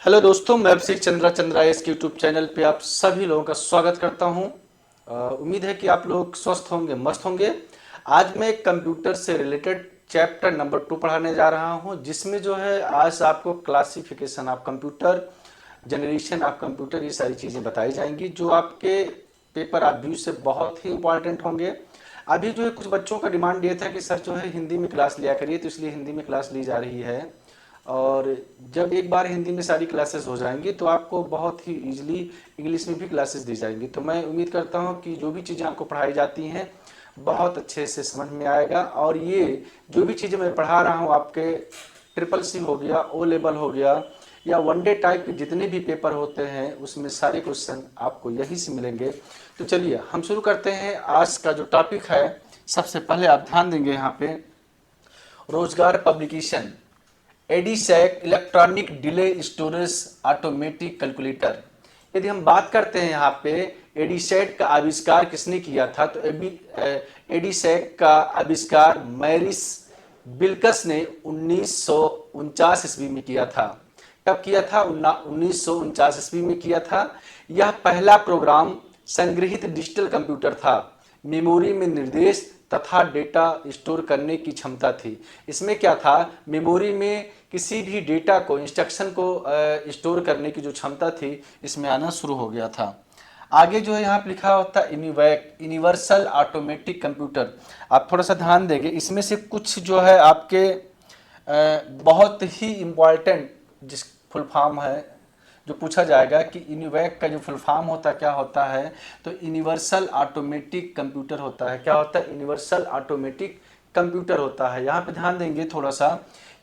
Hello दोस्तों, मैं अभिषेक चंद्रा इस यूट्यूब चैनल पे आप सभी लोगों का स्वागत करता हूं। उम्मीद है कि आप लोग स्वस्थ होंगे, मस्त होंगे। आज मैं कंप्यूटर से रिलेटेड चैप्टर नंबर 2 पढ़ाने जा रहा हूं, जिसमें जो है आज आपको classification of computer, generation of computer, ये सारी चीज़ें बताई जाएंगी जो आपके पेपर ऑफ व्यू से बहुत ही इंपॉर्टेंट होंगे। अभी जो है कुछ बच्चों का डिमांड ये था कि सर जो है हिंदी में क्लास लिया करिए, तो इसलिए हिंदी में क्लास ली जा रही है। और जब एक बार हिंदी में सारी क्लासेस हो जाएंगी तो आपको बहुत ही इजीली इंग्लिश में भी क्लासेस दी जाएंगी। तो मैं उम्मीद करता हूं कि जो भी चीज़ें आपको पढ़ाई जाती हैं बहुत अच्छे से समझ में आएगा। और ये जो भी चीज़ें मैं पढ़ा रहा हूं आपके ट्रिपल सी हो गया, ओ लेवल हो गया, या वनडे टाइप के जितने भी पेपर होते हैं उसमें सारे क्वेश्चन आपको यहीं से मिलेंगे। तो चलिए हम शुरू करते हैं। आज का जो टॉपिक है, सबसे पहले आप ध्यान देंगे यहाँ पे रोजगार publication, EDSAC electronic delay storage automatic calculator. यदि हम बात करते हैं यहाँ पे एडीसैक का आविष्कार किसने किया था, तो एडीसैक का आविष्कार मैरिस बिल्कस ने 1949 ईस्वी में किया था। कब किया था? 1949 ईस्वी में किया था। यह पहला प्रोग्राम संग्रहित डिजिटल कंप्यूटर था। मेमोरी में निर्देश तथा डेटा स्टोर करने की क्षमता थी। इसमें क्या था? मेमोरी में किसी भी डेटा को, इंस्ट्रक्शन को स्टोर करने की जो क्षमता थी, इसमें आना शुरू हो गया था। आगे जो है यहाँ पे लिखा होता है यूनिवैक, यूनिवर्सल ऑटोमेटिक कंप्यूटर। आप थोड़ा सा ध्यान देंगे, इसमें से कुछ जो है आपके बहुत ही इम्पॉर्टेंट जिस फुल फॉर्म है जो पूछा जाएगा कि यूनिवैक का जो फुल फॉर्म होता है क्या होता है, तो यूनिवर्सल ऑटोमेटिक कंप्यूटर होता है। क्या होता है? यूनिवर्सल ऑटोमेटिक कंप्यूटर होता है। यहाँ पे ध्यान देंगे थोड़ा सा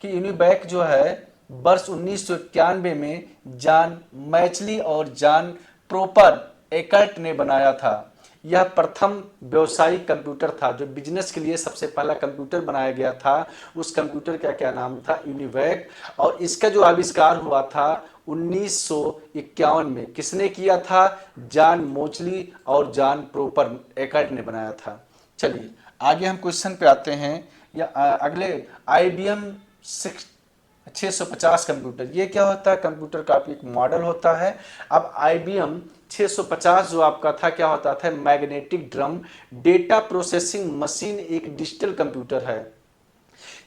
कि यूनिवैक जो है वर्ष 1991 में जॉन मैचली और जॉन प्रोपर एकर्ट ने बनाया था। यह प्रथम व्यवसायिक कंप्यूटर था, जो बिजनेस के लिए सबसे पहला कंप्यूटर बनाया गया था। उस कंप्यूटर का क्या नाम था? यूनिवैक। और इसका जो आविष्कार हुआ था 1951 में। किसने किया था? जॉन मोचली और जॉन प्रोपर एकर्ट ने बनाया था। चलिए आगे हम क्वेश्चन पे आते हैं। या अगले IBM 650 कंप्यूटर, ये क्या होता है? कंप्यूटर का एक मॉडल होता है। अब IBM 650 जो आपका था क्या होता था? Magnetic drum data processing machine, एक डिजिटल कंप्यूटर है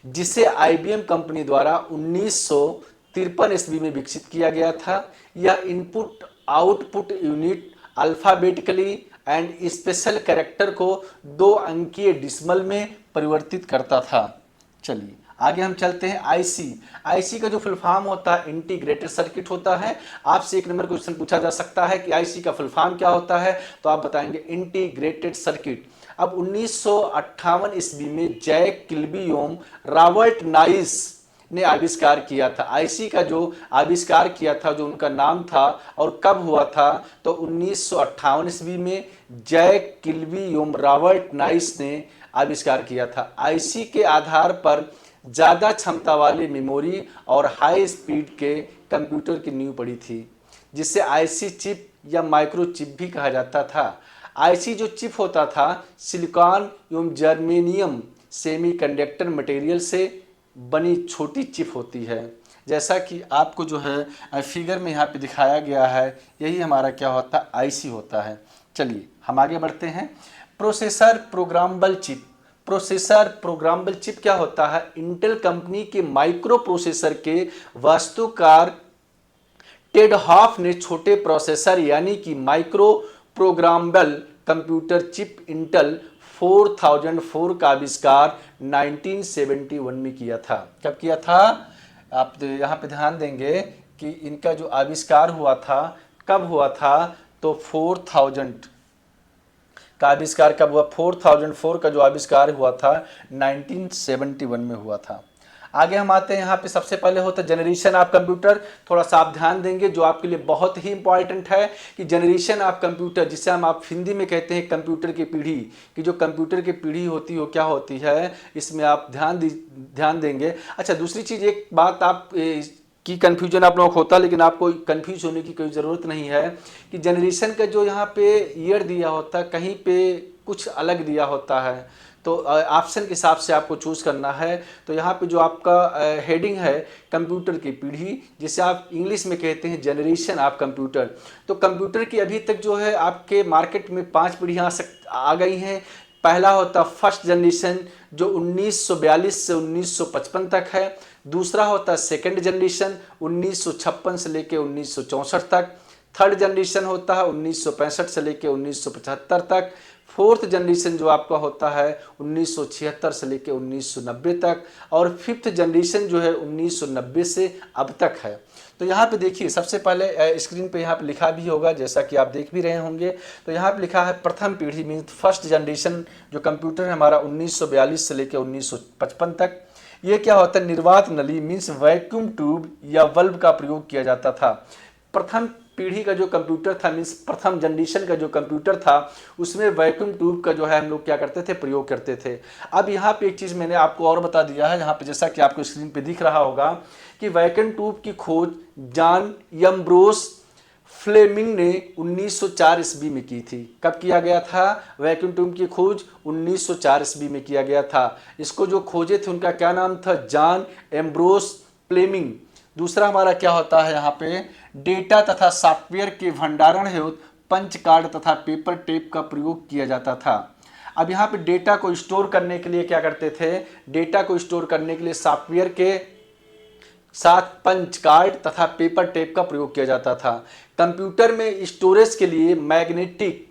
जिसे IBM कंपनी द्वारा 1953 ईस्वी में विकसित किया गया था। यह input output unit alphabetically and special character को 2 अंकीय डिसिमल में परिवर्तित करता था। चलिए आगे हम चलते हैं। आईसी का जो फुल फॉर्म होता है इंटीग्रेटेड सर्किट होता है। आपसे एक नंबर क्वेश्चन पूछा जा सकता है कि आईसी का फुल फॉर्म क्या होता है, तो आप बताएंगे इंटीग्रेटेड सर्किट। अब 1958 ईस्वी में जैक किल्बीयोम रॉबर्ट नाइस ने आविष्कार किया था। आईसी का जो आविष्कार किया था, जो उनका नाम था, और कब हुआ था, तो 1958 ईस्वी में जैक किल्बीयोम रॉबर्ट नाइस ने आविष्कार किया था। आईसी के आधार पर ज़्यादा क्षमता वाली मेमोरी और हाई स्पीड के कंप्यूटर की नींव पड़ी थी, जिसे आईसी चिप या माइक्रो चिप भी कहा जाता था। आईसी जो चिप होता था सिलिकॉन एवं जर्मेनियम सेमीकंडक्टर मटेरियल से बनी छोटी चिप होती है। जैसा कि आपको जो है फिगर में यहाँ पे दिखाया गया है, यही हमारा क्या होता है? आईसी होता है। चलिए हम आगे बढ़ते हैं। Processor programmable chip. Processor programmable chip क्या होता है? इंटेल कंपनी के माइक्रो प्रोसेसर के वास्तुकार टेड हॉफ ने छोटे प्रोसेसर यानी कि micro programmable computer chip Intel 4004 का आविष्कार 1971 में किया था। कब किया था? आप यहाँ पे ध्यान देंगे कि इनका जो आविष्कार हुआ था कब हुआ था, तो 4000 का आविष्कार कब हुआ? 4004 का जो आविष्कार हुआ था 1971 में हुआ था। आगे हम आते हैं। यहाँ पे सबसे पहले होता है जनरेशन ऑफ कंप्यूटर। थोड़ा सा आप ध्यान देंगे, जो आपके लिए बहुत ही इंपॉर्टेंट है कि जनरेशन ऑफ कंप्यूटर, जिसे हम आप हिंदी में कहते हैं कंप्यूटर की पीढ़ी, कि जो कंप्यूटर की पीढ़ी होती है वो क्या होती है, इसमें आप ध्यान देंगे। अच्छा, दूसरी चीज़, एक बात आप की कन्फ्यूजन आप लोगों को होता है, लेकिन आपको कंफ्यूज होने की कोई ज़रूरत नहीं है कि जनरेशन का जो यहाँ पे ईयर दिया होता है, कहीं पे कुछ अलग दिया होता है। तो ऑप्शन के हिसाब से आपको चूज़ करना है। तो यहाँ पे जो आपका हेडिंग है कंप्यूटर की पीढ़ी, जिसे आप इंग्लिश में कहते हैं जनरेशन ऑफ कंप्यूटर। तो कंप्यूटर की अभी तक जो है आपके मार्केट में 5 पीढ़ियाँ आ गई हैं। पहला होता फर्स्ट जनरेशन जो 1942 से 1955 तक है। दूसरा होता सेकंड जनरेशन 1956 से लेके 1964 तक। थर्ड जनरेशन होता है 1965 से लेके 1975 तक। फोर्थ जनरेशन जो आपका होता है 1976 से लेके 1990 तक। और फिफ्थ जनरेशन जो है 1990 से अब तक है। तो यहाँ पे देखिए, सबसे पहले स्क्रीन पे यहाँ पे लिखा भी होगा, जैसा कि आप देख भी रहे होंगे। तो यहाँ पे लिखा है प्रथम पीढ़ी मीन फर्स्ट जनरेशन जो कंप्यूटर है हमारा 1942 से लेकर 1955 तक। ये क्या होता है, निर्वात नली मीन्स वैक्यूम ट्यूब या बल्ब का प्रयोग किया जाता था। प्रथम पीढ़ी का जो कंप्यूटर था मीन्स प्रथम जनरेशन का जो कंप्यूटर था उसमें वैक्यूम ट्यूब का जो है हम लोग क्या करते थे, प्रयोग करते थे। अब यहाँ पे एक चीज़ मैंने आपको और बता दिया है, यहाँ पे जैसा कि आपको स्क्रीन पे दिख रहा होगा कि वैक्यूम ट्यूब की खोज जॉन एम्ब्रोस फ्लेमिंग ने 1904 ईस्वी में की थी। कब किया गया था? वैक्यूम ट्यूब की खोज 1904 ईस्वी में किया गया था। इसको जो खोजे थे उनका क्या नाम था? John Ambrose Fleming. दूसरा हमारा क्या होता है यहाँ पे, डेटा तथा सॉफ्टवेयर के भंडारण हेतु पंच कार्ड तथा पेपर टेप का प्रयोग किया जाता था। अब यहाँ पे डेटा को स्टोर करने के लिए क्या करते थे, डेटा को स्टोर करने के लिए सॉफ्टवेयर के साथ पंच कार्ड तथा पेपर टेप का प्रयोग किया जाता था। कंप्यूटर में स्टोरेज के लिए मैग्नेटिक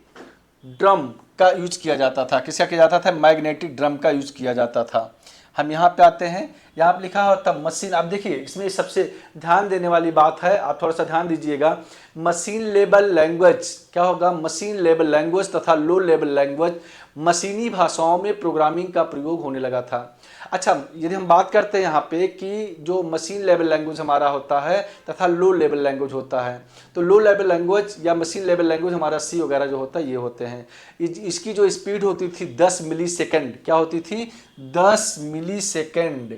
ड्रम का यूज किया जाता था। किसका किया जाता था? मैग्नेटिक ड्रम का यूज किया जाता था। हम यहाँ पे आते हैं, यहाँ पे लिखा होता मशीन। आप देखिए इसमें सबसे ध्यान देने वाली बात है, आप थोड़ा सा ध्यान दीजिएगा। मशीन लेवल लैंग्वेज क्या होगा? मशीन लेवल लैंग्वेज तथा लो लेवल लैंग्वेज, मशीनी भाषाओं में प्रोग्रामिंग का प्रयोग होने लगा था। अच्छा, यदि हम बात करते हैं यहाँ पे कि जो मशीन लेवल लैंग्वेज हमारा होता है तथा लो लेवल लैंग्वेज होता है, तो लो लेवल लैंग्वेज या मशीन लेवल लैंग्वेज हमारा सी वगैरह जो होता है ये होते हैं। इसकी जो स्पीड होती थी 10 मिली सेकेंड, क्या होती थी? 10 मिली सेकेंड।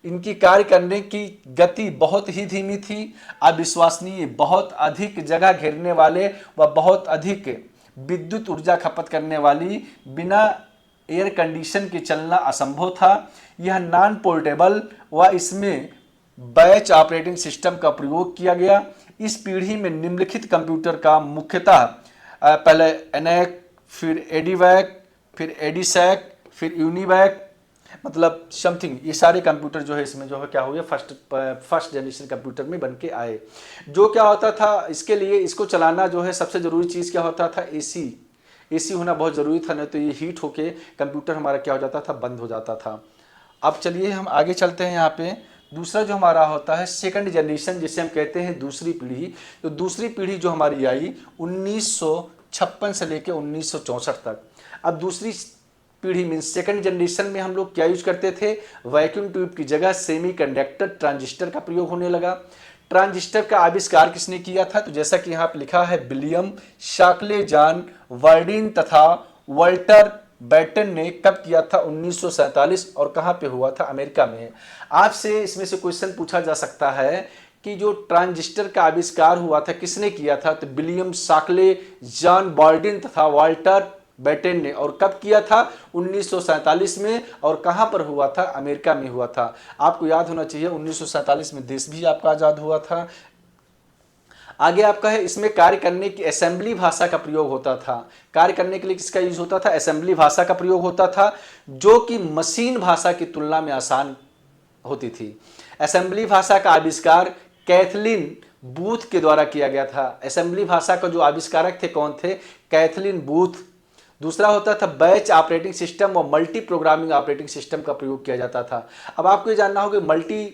इनकी कार्य करने की गति बहुत ही धीमी थी, अविश्वसनीय, बहुत अधिक जगह घेरने वाले व बहुत अधिक विद्युत ऊर्जा खपत करने वाली, बिना एयर कंडीशन के चलना असंभव था। यह नॉन पोर्टेबल व इसमें बैच ऑपरेटिंग सिस्टम का प्रयोग किया गया। इस पीढ़ी में निम्नलिखित कंप्यूटर का मुख्यतः पहले एनैक, फिर एडीवैक, फिर एडीसैक, फिर यूनिवैक, मतलब समथिंग, ये सारे कंप्यूटर जो है इसमें जो है क्या हुए, फर्स्ट जनरेशन कंप्यूटर में बन के आए। जो क्या होता था, इसके लिए इसको चलाना जो है सबसे ज़रूरी चीज़ क्या होता था? एसी होना बहुत ज़रूरी था, नहीं तो ये हीट होके कंप्यूटर हमारा क्या हो जाता था? बंद हो जाता था। अब चलिए हम आगे चलते हैं। यहाँ पे दूसरा जो हमारा होता है सेकंड जनरेशन, जिसे हम कहते हैं दूसरी पीढ़ी। तो दूसरी पीढ़ी जो हमारी आई 1956 से लेकर 1964 तक। अब दूसरी पीढ़ी मीन सेकंड जनरेशन में हम लोग क्या यूज करते थे? वैक्यूम ट्यूब की जगह सेमीकंडक्टर ट्रांजिस्टर का प्रयोग होने लगा। ट्रांजिस्टर का आविष्कार किसने किया था? तो जैसा कि यहाँ पे लिखा है, विलियम शाकले, जॉन वर्डिन तथा वाल्टर बैटन ने कब किया था? 1947। और कहाँ पे हुआ था? अमेरिका में। आपसे इसमें से क्वेश्चन पूछा जा सकता है कि जो ट्रांजिस्टर का आविष्कार हुआ था किसने किया था? तो विलियम शाकले, जॉन वर्डिन तथा वाल्टर बैटन ने। और कब किया था? 1947 में। और कहां पर हुआ था? अमेरिका में हुआ था। आपको याद होना चाहिए 1947 में देश भी आपका आजाद हुआ था। आगे आपका है, इसमें कार्य करने की असेंबली भाषा का प्रयोग होता था। कार्य करने के लिए किसका यूज होता था? असेंबली भाषा का प्रयोग होता था, जो कि मशीन भाषा की तुलना में आसान होती थी। असेंबली भाषा का आविष्कार कैथलीन बूथ के द्वारा किया गया था। असेंबली भाषा का जो आविष्कारक थे कौन थे? Kathleen booth. दूसरा होता था बैच ऑपरेटिंग सिस्टम और मल्टी प्रोग्रामिंग ऑपरेटिंग सिस्टम का प्रयोग किया जाता था। अब आपको ये जानना होगा मल्टी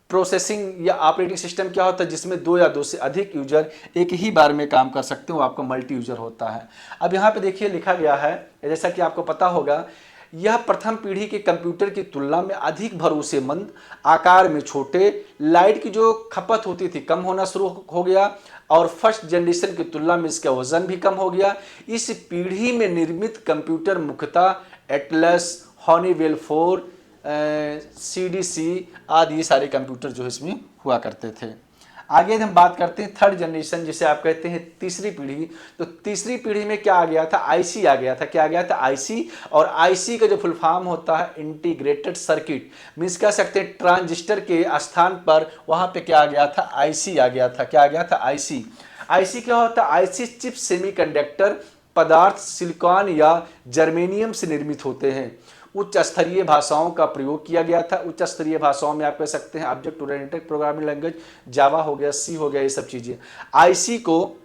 प्रोसेसिंग या ऑपरेटिंग सिस्टम क्या होता है? जिसमें 2 या 2 से अधिक यूजर एक ही बार में काम कर सकते हो, आपका मल्टी यूजर होता है। अब यहाँ पे देखिए लिखा गया है, जैसा कि आपको पता होगा, यह प्रथम पीढ़ी के कंप्यूटर की तुलना में अधिक भरोसेमंद, आकार में छोटे, लाइट की जो खपत होती थी कम होना शुरू हो गया, और फर्स्ट जनरेशन की तुलना में इसका वजन भी कम हो गया। इस पीढ़ी में निर्मित कंप्यूटर मुख्यतः एटलस, हॉनीवेल 4, CDC आदि ये सारे कंप्यूटर जो इसमें हुआ करते थे। आगे हम बात करते हैं थर्ड जनरेशन, जिसे आप कहते हैं तीसरी पीढ़ी। तो तीसरी पीढ़ी में क्या आ गया था, आईसी आ गया था। क्या आ गया था, आईसी। और आईसी का जो फुल फॉर्म होता है इंटीग्रेटेड सर्किट, मीन्स कह सकते हैं ट्रांजिस्टर के स्थान पर वहां पे क्या आ गया था, आईसी आ गया था। क्या आ गया था, आईसी। आईसी क्या होता है, आईसी चिप सेमीकंडक्टर पदार्थ सिलिकॉन या जर्मेनियम से निर्मित होते हैं। उच्च स्तरीय भाषाओं का प्रयोग किया गया था। उच्च स्तरीय भाषाओं में आप कह सकते हैं ऑब्जेक्ट ओरिएंटेड प्रोग्रामिंग लैंग्वेज, जावा हो गया, सी हो गया, ये सब चीजें। आईसी को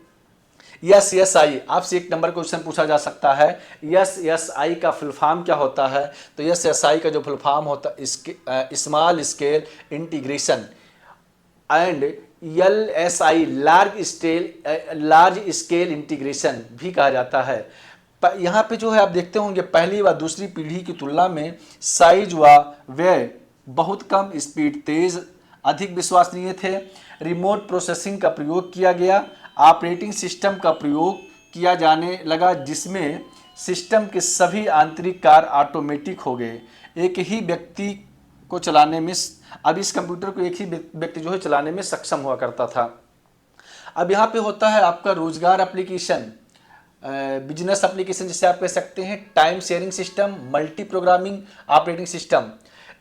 यस यस आई, आपसे एक नंबर क्वेश्चन पूछा जा सकता है, यस यस आई का फुल फॉर्म क्या होता है। तो यस यस आई का जो फुल फॉर्म होता है small scale integration and LSI large scale integration भी कहा जाता है। यहाँ पे जो है आप देखते होंगे पहली व दूसरी पीढ़ी की तुलना में साइज व व्यय बहुत कम, स्पीड तेज, अधिक विश्वसनीय थे। रिमोट प्रोसेसिंग का प्रयोग किया गया। ऑपरेटिंग सिस्टम का प्रयोग किया जाने लगा जिसमें सिस्टम के सभी आंतरिक कार्य ऑटोमेटिक हो गए। एक ही व्यक्ति को चलाने में, अब इस कंप्यूटर को एक ही व्यक्ति जो है चलाने में सक्षम हुआ करता था। अब यहाँ पे होता है आपका रोजगार एप्लीकेशन, बिजनेस एप्लीकेशन जिसे आप कह सकते हैं, time sharing system, multi programming operating system.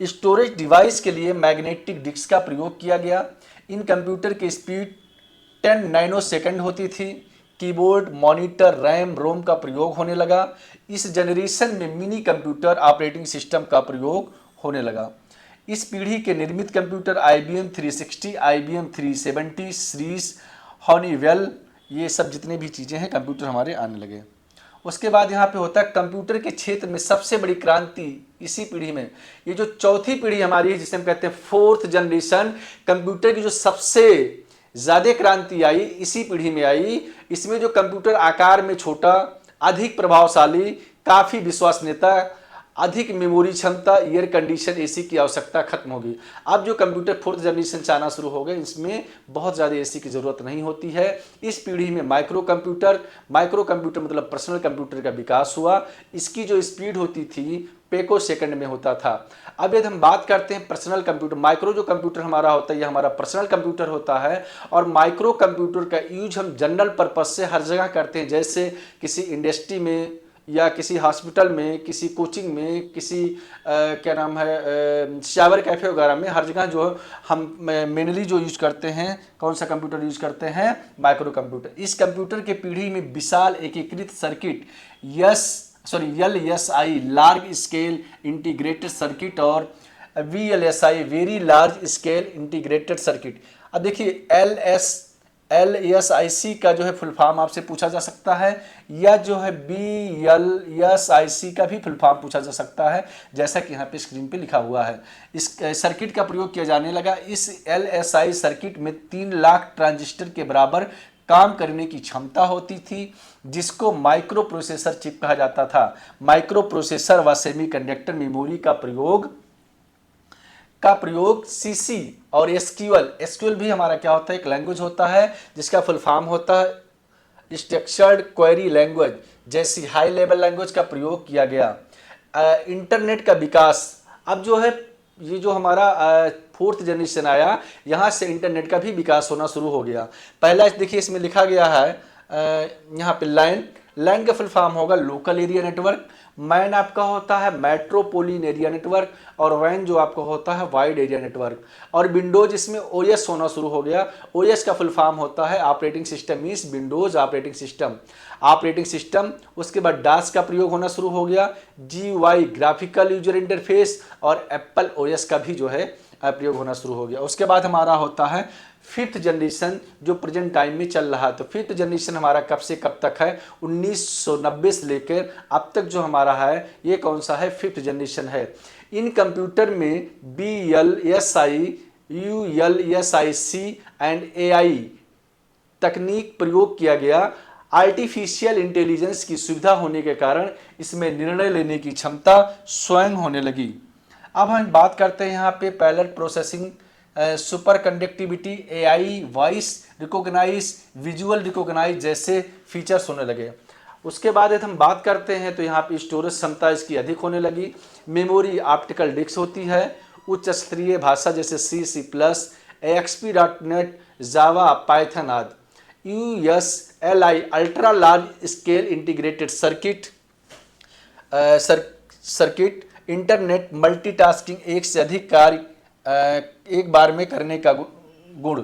Storage device के लिए मैग्नेटिक डिस्क का प्रयोग किया गया। इन कंप्यूटर की स्पीड 10 नैनोसेकंड होती थी। कीबोर्ड, मॉनिटर, रैम, रोम का प्रयोग होने लगा। इस जनरेशन में मिनी कंप्यूटर ऑपरेटिंग सिस्टम का प्रयोग होने लगा। इस पीढ़ी के निर्मित कंप्यूटर IBM 360, IBM 370 सीरीज, हॉनीवेल, ये सब जितने भी चीज़ें हैं कंप्यूटर हमारे आने लगे। उसके बाद यहाँ पे होता है कंप्यूटर के क्षेत्र में सबसे बड़ी क्रांति इसी पीढ़ी में, ये जो चौथी पीढ़ी हमारी है जिसे हम कहते हैं फोर्थ जनरेशन, कंप्यूटर की जो सबसे ज़्यादा क्रांति आई इसी पीढ़ी में आई। इसमें जो कंप्यूटर आकार में छोटा, अधिक प्रभावशाली, काफ़ी विश्वसनीयता, अधिक मेमोरी क्षमता, एयर कंडीशन AC की आवश्यकता खत्म होगी। अब जो कंप्यूटर फोर्थ जनरेशन से आना शुरू हो गए, इसमें बहुत ज़्यादा AC की ज़रूरत नहीं होती है। इस पीढ़ी में माइक्रो कंप्यूटर मतलब पर्सनल कंप्यूटर का विकास हुआ। इसकी जो स्पीड होती थी पेको सेकंड में होता था। अब यदि हम बात करते हैं पर्सनल कंप्यूटर, माइक्रो जो कंप्यूटर हमारा होता है ये हमारा पर्सनल कंप्यूटर होता है। और माइक्रो कंप्यूटर का यूज हम जनरल पर्पज से हर जगह करते हैं, जैसे किसी इंडस्ट्री में या किसी हॉस्पिटल में, किसी कोचिंग में, किसी क्या नाम है साइबर कैफ़े वगैरह में, हर जगह जो हम मेनली जो यूज करते हैं, कौन सा कंप्यूटर यूज करते हैं, माइक्रो कंप्यूटर। इस कंप्यूटर के पीढ़ी में विशाल एकीकृत circuit LSI large scale integrated circuit और VLSI very large scale integrated circuit. अब देखिए LSIC का जो है फुल फॉर्म आपसे पूछा जा सकता है, या जो है BLSIC का भी फुल फॉर्म पूछा जा सकता है, जैसा कि यहाँ पे स्क्रीन पे लिखा हुआ है। इस सर्किट का प्रयोग किया जाने लगा। इस LSI सर्किट में 3 लाख ट्रांजिस्टर के बराबर काम करने की क्षमता होती थी, जिसको माइक्रो प्रोसेसर चिप कहा जाता था। माइक्रो प्रोसेसर व सेमीकंडक्टर मेमोरी का प्रयोग CC और SQL भी हमारा क्या होता है, एक लैंग्वेज होता है जिसका फुल फॉर्म होता है स्ट्रक्चर्ड क्वेरी लैंग्वेज, जैसी हाई लेवल लैंग्वेज का प्रयोग किया गया। इंटरनेट का विकास, अब जो है ये जो हमारा फोर्थ जनरेशन आया, यहाँ से इंटरनेट का भी विकास होना शुरू हो गया। पहला देखिए इसमें लिखा गया है यहाँ पे लैन का फुल फॉर्म होगा लोकल एरिया नेटवर्क, मैन आपका होता है मेट्रोपोलियन एरिया नेटवर्क, और वैन जो आपका होता है वाइड एरिया नेटवर्क। और विंडोज इसमें OS होना शुरू हो गया। OS का फुल फॉर्म होता है operating system means Windows operating system. उसके बाद डास का प्रयोग होना शुरू हो गया, GUI ग्राफिकल यूजर इंटरफेस, और एप्पल OS का भी जो है प्रयोग होना शुरू हो गया। उसके बाद हमारा होता है फिफ्थ जनरेशन जो प्रेजेंट टाइम में चल रहा है। तो फिफ्थ जनरेशन हमारा कब से कब तक है, 1990 से लेकर अब तक जो हमारा है ये कौन सा है, फिफ्थ जनरेशन है। इन कंप्यूटर में BLSI, ULSIC एंड AI तकनीक प्रयोग किया गया। आर्टिफिशियल इंटेलिजेंस की सुविधा होने के कारण इसमें निर्णय लेने की क्षमता स्वयं होने लगी। अब हम बात करते हैं यहाँ पे parallel processing, super conductivity, AI, voice recognise, visual recognise जैसे फीचर्स होने लगे। उसके बाद यदि हम बात करते हैं तो यहाँ पे स्टोरेज क्षमता इसकी अधिक होने लगी। मेमोरी ऑप्टिकल डिस्क होती है। उच्च स्तरीय भाषा जैसे C++, ASP.NET जावा, पाइथन आदि। USLI ultra large scale integrated circuit internet multitasking, एक से अधिक कार्य एक बार में करने का गुण।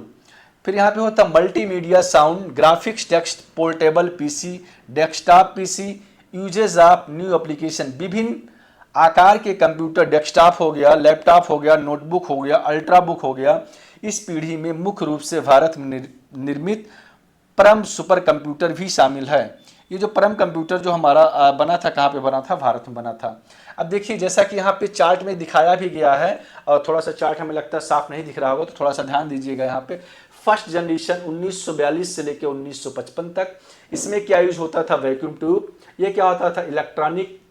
फिर यहाँ पे होता है multimedia sound, graphics, text, portable PC, desktop PC, uses of new application, विभिन्न आकार के कंप्यूटर, डेस्कटॉप हो गया, लैपटॉप हो गया, नोटबुक हो गया, अल्ट्राबुक हो गया। इस पीढ़ी में मुख्य रूप से भारत में निर्मित परम सुपर कंप्यूटर भी शामिल है। ये जो परम कंप्यूटर जो हमारा बना था, कहाँ पे बना था? भारत में बना था। अब देखिए, जैसा कि यहाँ पे चार्ट में दिखाया भी गया है, और थोड़ा सा चार्ट हमें लगता है साफ नहीं दिख रहा होगा, तो थोड़ा सा ध्यान दीजिएगा। यहाँ पे फर्स्ट जनरेशन 1942 से लेकर 1955 तक, इसमें क्या यूज होता था? Vacuum tube. ये क्या होता था? इलेक्ट्रॉनिक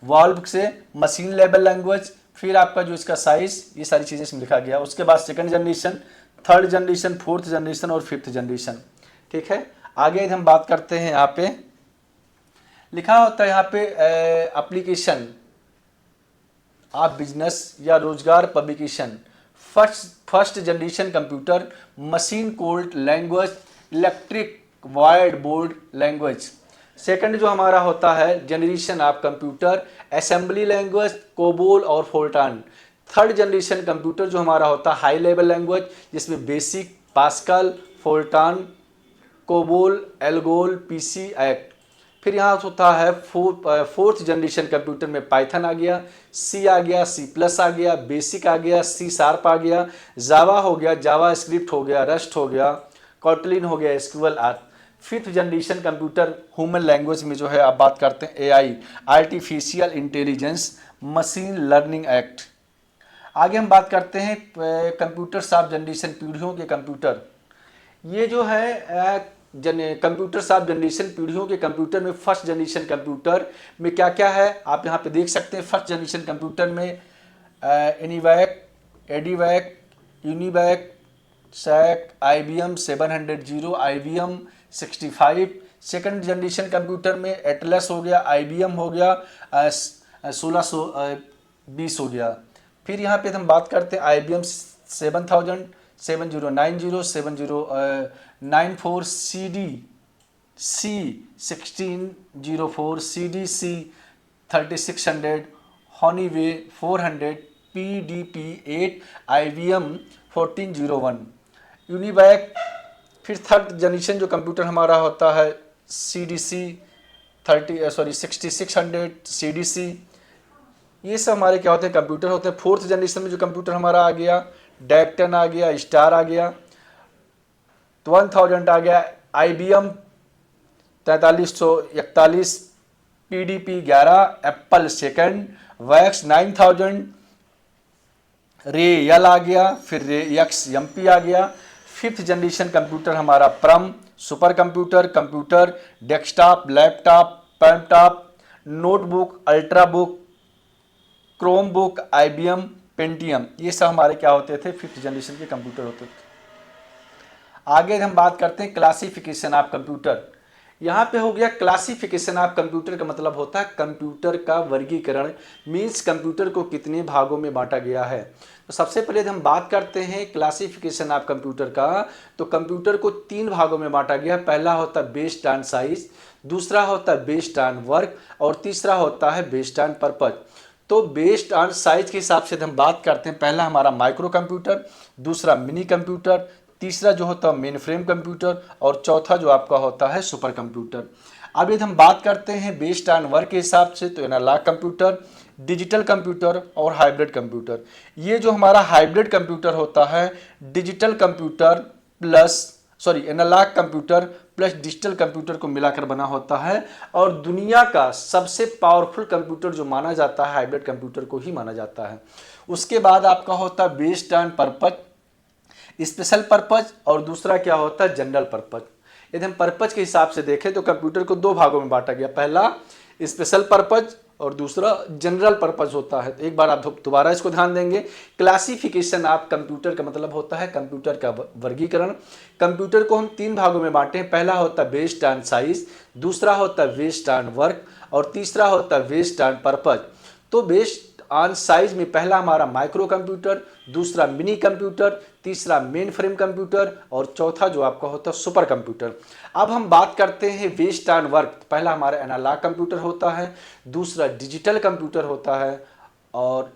वॉल्व से मशीन लेवल लैंग्वेज। फिर आपका जो इसका साइज, ये सारी चीज़ें इसमें लिखा गया। उसके बाद second generation, third generation, fourth generation और फिफ्थ जनरेशन। ठीक है, आगे हम बात करते हैं। यहाँ पे लिखा होता है यहाँ पे एप्लीकेशन ऑफ बिजनेस या रोजगार publication. First generation computer, machine code language, electric wired board language. Second जो हमारा होता है generation of computer, assembly language, COBOL और फोर्टान। थर्ड जनरेशन कंप्यूटर जो हमारा होता है हाई लेवल लैंग्वेज, जिसमें BASIC, Pascal, FORTRAN, COBOL, ALGOL, PC act. फिर यहाँ होता है फोर्थ जनरेशन कंप्यूटर में पाइथन आ गया, सी आ गया, सी प्लस आ गया, बेसिक आ गया, सी शार्प आ गया, जावा हो गया, जावा स्क्रिप्ट हो गया, रस्ट हो गया, कॉटलिन हो गया, एसक्यूएल आदि। Fifth generation computer human language में जो है आप बात करते हैं AI, artificial intelligence, machine learning act. आगे हम बात करते हैं कंप्यूटर साफ जनरेशन, पीढ़ियों के कंप्यूटर। ये जो है कंप्यूटर साफ जनरेशन, पीढ़ियों के कंप्यूटर में फर्स्ट जनरेशन कंप्यूटर में क्या क्या है आप यहाँ पे देख सकते हैं। फर्स्ट जनरेशन कंप्यूटर में ENIAC, EDVAC, UNIVAC, SAC, IBM 700, IBM 65। Second generation computer में एटलस हो गया, IBM हो गया, 1620 हो गया। फिर यहाँ पे हम बात करते हैं IBM 7000, 7090, 7094, C1604, CDC 3600, हॉनीवे 400, PDP-8, IBM 1401, UNIVAC. फिर थर्ड जनरेशन जो कंप्यूटर हमारा होता है CDC 6600, CDC। ये सब हमारे क्या होते हैं? कंप्यूटर होते हैं। फोर्थ जनरेशन में जो कंप्यूटर हमारा आ गया, डेक्टन आ गया, स्टार आ गया, 1000 आ गया, IBM 4341, PDP-11, Apple second, wax 9000, रे यल आ गया, फिर रे एक्स MP आ गया। फिफ्थ जनरेशन कंप्यूटर हमारा Param super computer, computer, desktop, laptop, palmtop, notebook, ultrabook, Chrome book, IBM Pentium. ये सब हमारे क्या होते थे? फिफ्थ जनरेशन के कंप्यूटर होते थे। आगे हम बात करते हैं क्लासिफिकेशन ऑफ कंप्यूटर। यहाँ पे हो गया क्लासिफिकेशन ऑफ कंप्यूटर का मतलब होता है कंप्यूटर का वर्गीकरण, मीन्स कंप्यूटर को कितने भागों में बांटा गया है। तो सबसे पहले हम बात करते हैं क्लासिफिकेशन ऑफ कंप्यूटर का। तो कंप्यूटर को 3 भागों में बांटा गया। पहला होता है बेस्ड ऑन साइज, दूसरा होता है बेस्ड ऑन वर्क और तीसरा होता है बेस्ड ऑन पर्पज। तो बेस्ड ऑन साइज के हिसाब से हम बात करते हैं। पहला हमारा माइक्रो कंप्यूटर, दूसरा मिनी कंप्यूटर, तीसरा जो होता है मेन फ्रेम कंप्यूटर और चौथा जो आपका होता है सुपर कंप्यूटर। अब यदि हम बात करते हैं बेस्ड ऑन वर्क के हिसाब से, तो एनालॉग कंप्यूटर, डिजिटल कंप्यूटर और हाइब्रिड कंप्यूटर। ये जो हमारा हाइब्रिड कंप्यूटर होता है, digital computer plus analog computer plus digital computer को मिलाकर बना होता है। और दुनिया का सबसे पावरफुल कंप्यूटर जो माना जाता है, हाइब्रिड कंप्यूटर को ही माना जाता है। उसके बाद आपका होता है based on purpose, special purpose, और दूसरा क्या होता है जनरल पर्पज। यदि हम पर्पज के हिसाब से देखें तो कंप्यूटर को 2 भागों में बांटा गया। पहला स्पेशल पर्पज और दूसरा जनरल पर्पज होता है। एक बार आप दोबारा इसको ध्यान देंगे। क्लासिफिकेशन ऑफ कंप्यूटर का मतलब होता है कंप्यूटर का वर्गीकरण। कंप्यूटर को हम 3 भागों में बांटे हैं। पहला होता है बेस्ड ऑन साइज, दूसरा होता है बेस्ड ऑन वर्क और तीसरा होता है बेस्ड ऑन पर्पज। तो बेस्ड ऑन साइज में पहला हमारा माइक्रो कंप्यूटर, दूसरा मिनी कंप्यूटर, तीसरा मेन फ्रेम कंप्यूटर और चौथा जो आपका होता है सुपर कंप्यूटर। अब हम बात करते हैं वेस्ट ऑन वर्क। पहला हमारा एनालॉग कंप्यूटर होता है, दूसरा डिजिटल कंप्यूटर होता है और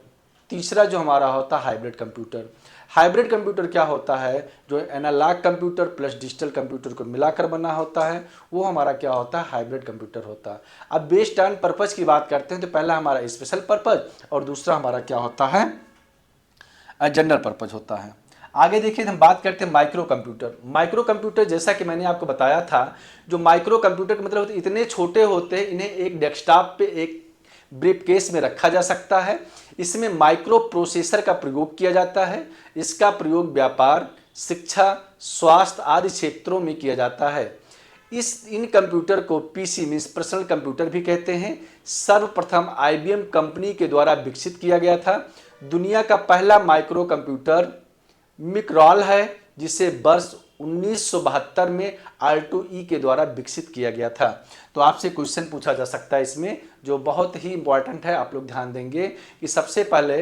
तीसरा जो हमारा होता है हाइब्रिड कंप्यूटर। हाइब्रिड कंप्यूटर क्या होता है, जो analog computer plus digital computer को मिलाकर बना होता है, वो हमारा क्या होता है हाइब्रिड कंप्यूटर होता है। अब बेस्ड ऑन पर्पज की बात करते हैं तो पहला हमारा स्पेशल पर्पज और दूसरा हमारा क्या होता है जनरल पर्पज होता है। आगे देखिए हम बात करते हैं माइक्रो कंप्यूटर। माइक्रो कंप्यूटर जैसा कि मैंने आपको बताया था, जो माइक्रो कंप्यूटर का मतलब इतने छोटे होते हैं, इन्हें एक डेस्कटॉप पे एक ब्रीफ केस में रखा जा सकता है। इसमें माइक्रो प्रोसेसर का प्रयोग किया जाता है। इसका प्रयोग व्यापार, शिक्षा, स्वास्थ्य आदि क्षेत्रों में किया जाता है। इन कंप्यूटर को पीसी मीन्स पर्सनल कंप्यूटर भी कहते हैं। सर्वप्रथम आईबीएम कंपनी के द्वारा विकसित किया गया था। दुनिया का पहला माइक्रो कंप्यूटर मिक्रॉल है, जिसे वर्ष 1972 में R2E के द्वारा विकसित किया गया था। तो आपसे क्वेश्चन पूछा जा सकता है इसमें, जो बहुत ही इंपॉर्टेंट है, आप लोग ध्यान देंगे कि सबसे पहले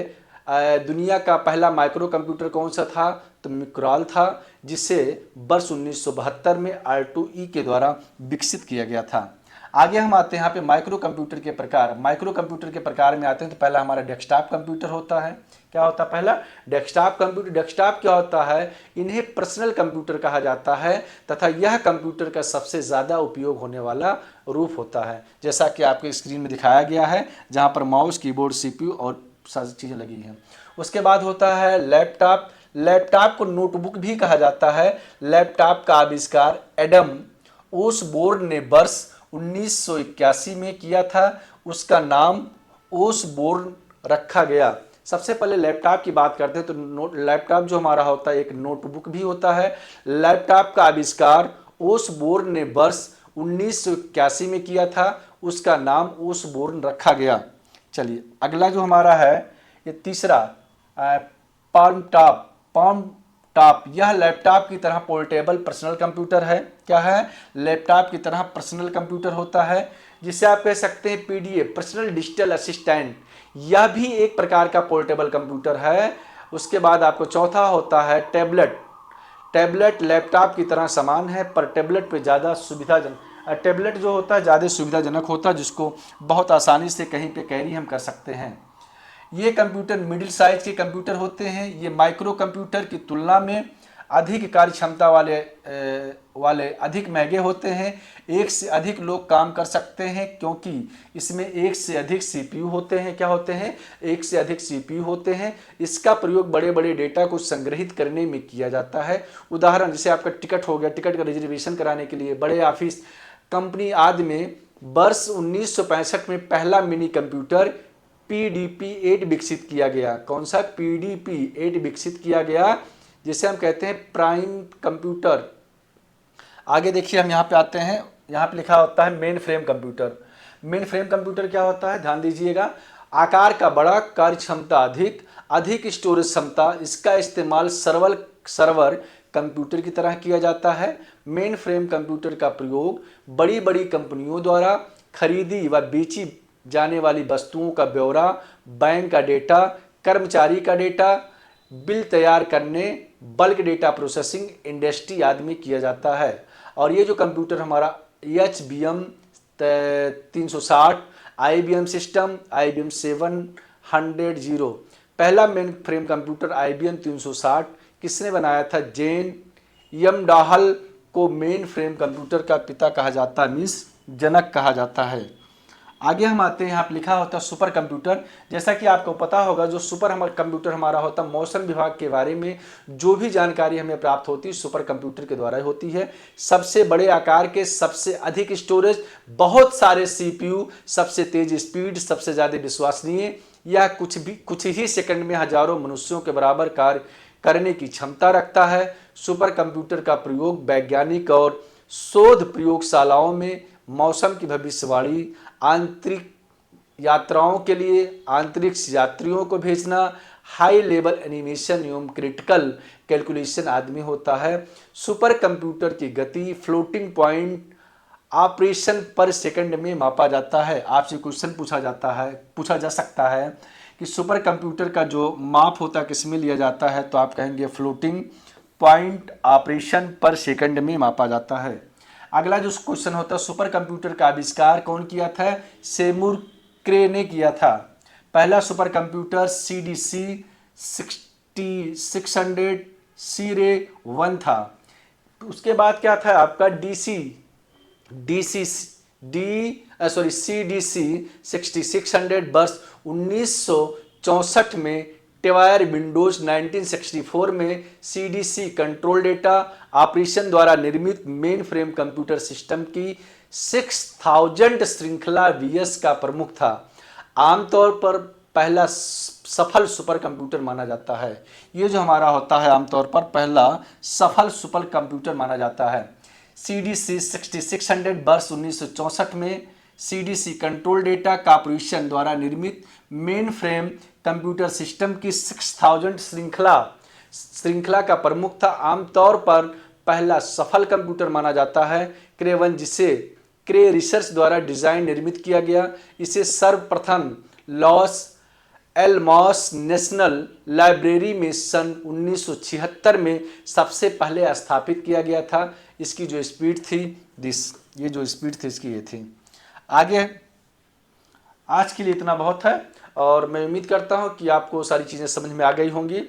दुनिया का पहला माइक्रो कंप्यूटर कौन सा था, तो मिक्रॉल था, जिसे वर्ष 1972 में R2E के द्वारा विकसित किया गया था। आगे हम आते हैं यहाँ पे माइक्रो कंप्यूटर के प्रकार। माइक्रो कंप्यूटर के प्रकार में आते हैं तो पहला हमारा डेस्कटॉप कंप्यूटर होता है। क्या होता है पहला डेस्कटॉप कंप्यूटर। डेस्कटॉप क्या होता है, इन्हें पर्सनल कंप्यूटर कहा जाता है तथा यह कंप्यूटर का सबसे ज़्यादा उपयोग होने वाला रूप होता है, जैसा कि आपके स्क्रीन में दिखाया गया है, जहाँ पर माउस, कीबोर्ड, सीपीयू और सारी चीज़ें लगी हैं। उसके बाद होता है लैपटॉप। लैपटॉप को नोटबुक भी कहा जाता है। लैपटॉप का आविष्कार एडम ओसबोर्न ने वर्ष 1981 में किया था। उसका नाम ओसबोर्न रखा गया। सबसे पहले लैपटॉप की बात करते हैं तो लैपटॉप जो हमारा होता है एक नोटबुक भी होता है। लैपटॉप का आविष्कार ओसबोर्न ने वर्ष 1981 में किया था। उसका नाम ओसबोर्न रखा गया। चलिए अगला जो हमारा है ये तीसरा पाल्म टॉप। यह लैपटॉप की तरह पोर्टेबल पर्सनल कंप्यूटर है। क्या है, लैपटॉप की तरह पर्सनल कंप्यूटर होता है, जिसे आप कह सकते हैं पीडीए पर्सनल डिजिटल असिस्टेंट। यह भी एक प्रकार का पोर्टेबल कंप्यूटर है। उसके बाद आपको चौथा होता है टैबलेट। टैबलेट लैपटॉप की तरह समान है, पर टैबलेट पे ज़्यादा सुविधाजनक, टैबलेट जो होता है ज़्यादा सुविधाजनक होता है, जिसको बहुत आसानी से कहीं पे कैरी हम कर सकते हैं। ये कंप्यूटर मिडिल साइज के कंप्यूटर होते हैं। ये माइक्रो कंप्यूटर की तुलना में अधिक कार्य क्षमता वाले अधिक महंगे होते हैं। एक से अधिक लोग काम कर सकते हैं, क्योंकि इसमें एक से अधिक सीपीयू होते हैं। क्या होते हैं, एक से अधिक सीपीयू होते हैं। इसका प्रयोग बड़े बड़े डेटा को संग्रहित करने में किया जाता है। उदाहरण जैसे आपका टिकट हो गया, टिकट का रिजर्वेशन कराने के लिए, बड़े ऑफिस, कंपनी आदि में। वर्ष 1965 में पहला मिनी कंप्यूटर PDP-8 विकसित किया गया। कौन सा, PDP-8 विकसित किया गया, जिसे हम कहते हैं प्राइम कंप्यूटर। आगे देखिए हम यहाँ पे आते हैं, यहाँ पे लिखा होता है main frame computer. Main frame computer क्या होता है, ध्यान दीजिएगा, आकार का बड़ा, कार्य क्षमता अधिक स्टोरेज क्षमता। इसका इस्तेमाल सर्वर कंप्यूटर की तरह किया जाता है। मेन फ्रेम कंप्यूटर का प्रयोग बड़ी बड़ी कंपनियों द्वारा खरीदी व बेची जाने वाली वस्तुओं का ब्यौरा, बैंक का डेटा, कर्मचारी का डेटा, बिल तैयार करने, बल्क डेटा प्रोसेसिंग, इंडस्ट्री आदि में किया जाता है। और ये जो कंप्यूटर हमारा HBM 360, IBM सिस्टम, IBM 700, पहला मेन फ्रेम कंप्यूटर IBM 360 किसने बनाया था, जेन यमडाहल को मेन फ्रेम कंप्यूटर का पिता कहा जाता है, मीन्स जनक कहा जाता है। आगे हम आते हैं, यहाँ पे लिखा होता है सुपर कंप्यूटर। जैसा कि आपको पता होगा, जो सुपर कंप्यूटर हमारा होता है, मौसम विभाग के बारे में जो भी जानकारी हमें प्राप्त होती है सुपर कंप्यूटर के द्वारा होती है। सबसे बड़े आकार के, सबसे अधिक स्टोरेज, बहुत सारे CPU, सबसे तेज स्पीड, सबसे ज़्यादा विश्वसनीय। यह कुछ ही सेकंड में हजारों मनुष्यों के बराबर कार्य करने की क्षमता रखता है। सुपर कंप्यूटर का प्रयोग वैज्ञानिक और शोध प्रयोगशालाओं में मौसम की भविष्यवाणी, आंतरिक यात्राओं के लिए अंतरिक्ष यात्रियों को भेजना, हाई लेवल एनिमेशन एवं क्रिटिकल कैलकुलेशन आदि में होता है। सुपर कंप्यूटर की गति फ्लोटिंग पॉइंट ऑपरेशन पर सेकंड में मापा जाता है। आपसे क्वेश्चन पूछा जा सकता है कि सुपर कंप्यूटर का जो माप होता है किस में लिया जाता है, तो आप कहेंगे फ्लोटिंग पॉइंट ऑपरेशन पर सेकंड में मापा जाता है। अगला जो क्वेश्चन होता है, सुपर कंप्यूटर का आविष्कार कौन किया था? सेमुर क्रे ने किया था। पहला सुपर कंप्यूटर CDC 600 सी रे 1 था। उसके बाद क्या था आपका CDC 6600 वर्ष 1964 में। टेवायर विंडोज 1964 में CDC कंट्रोल डेटा ऑपरेशन द्वारा निर्मित मेन फ्रेम कंप्यूटर सिस्टम की 6000 श्रृंखला VS का प्रमुख था। आमतौर पर पहला सफल सुपर कंप्यूटर माना जाता है। ये जो हमारा होता है आमतौर पर पहला सफल सुपर कंप्यूटर माना जाता है। CDC 6600 वर्ष 1964 में CDC कंट्रोल डेटा कॉर्पोरेशन द्वारा निर्मित मेन फ्रेम कंप्यूटर सिस्टम की 6000 श्रृंखला का प्रमुख था। आमतौर पर पहला सफल कंप्यूटर माना जाता है क्रे1, जिसे क्रे रिसर्च द्वारा डिजाइन निर्मित किया गया। इसे सर्वप्रथम लॉस एलमॉस नेशनल लाइब्रेरी में सन 1976 में सबसे पहले स्थापित किया गया था। इसकी जो स्पीड थी ये जो स्पीड थी इसकी ये थी। आगे आज के लिए इतना बहुत है और मैं उम्मीद करता हूं कि आपको सारी चीज़ें समझ में आ गई होंगी।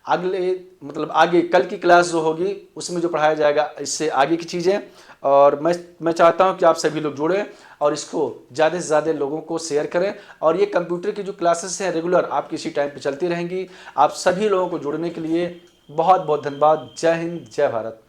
आगे कल की क्लास जो होगी उसमें जो पढ़ाया जाएगा इससे आगे की चीज़ें, और मैं चाहता हूं कि आप सभी लोग जुड़ें और इसको ज़्यादा से ज़्यादा लोगों को शेयर करें। और ये कंप्यूटर की जो क्लासेस हैं रेगुलर आपकी इसी टाइम पे चलती रहेंगी। आप सभी लोगों को जुड़ने के लिए बहुत बहुत धन्यवाद। जय हिंद, जय भारत।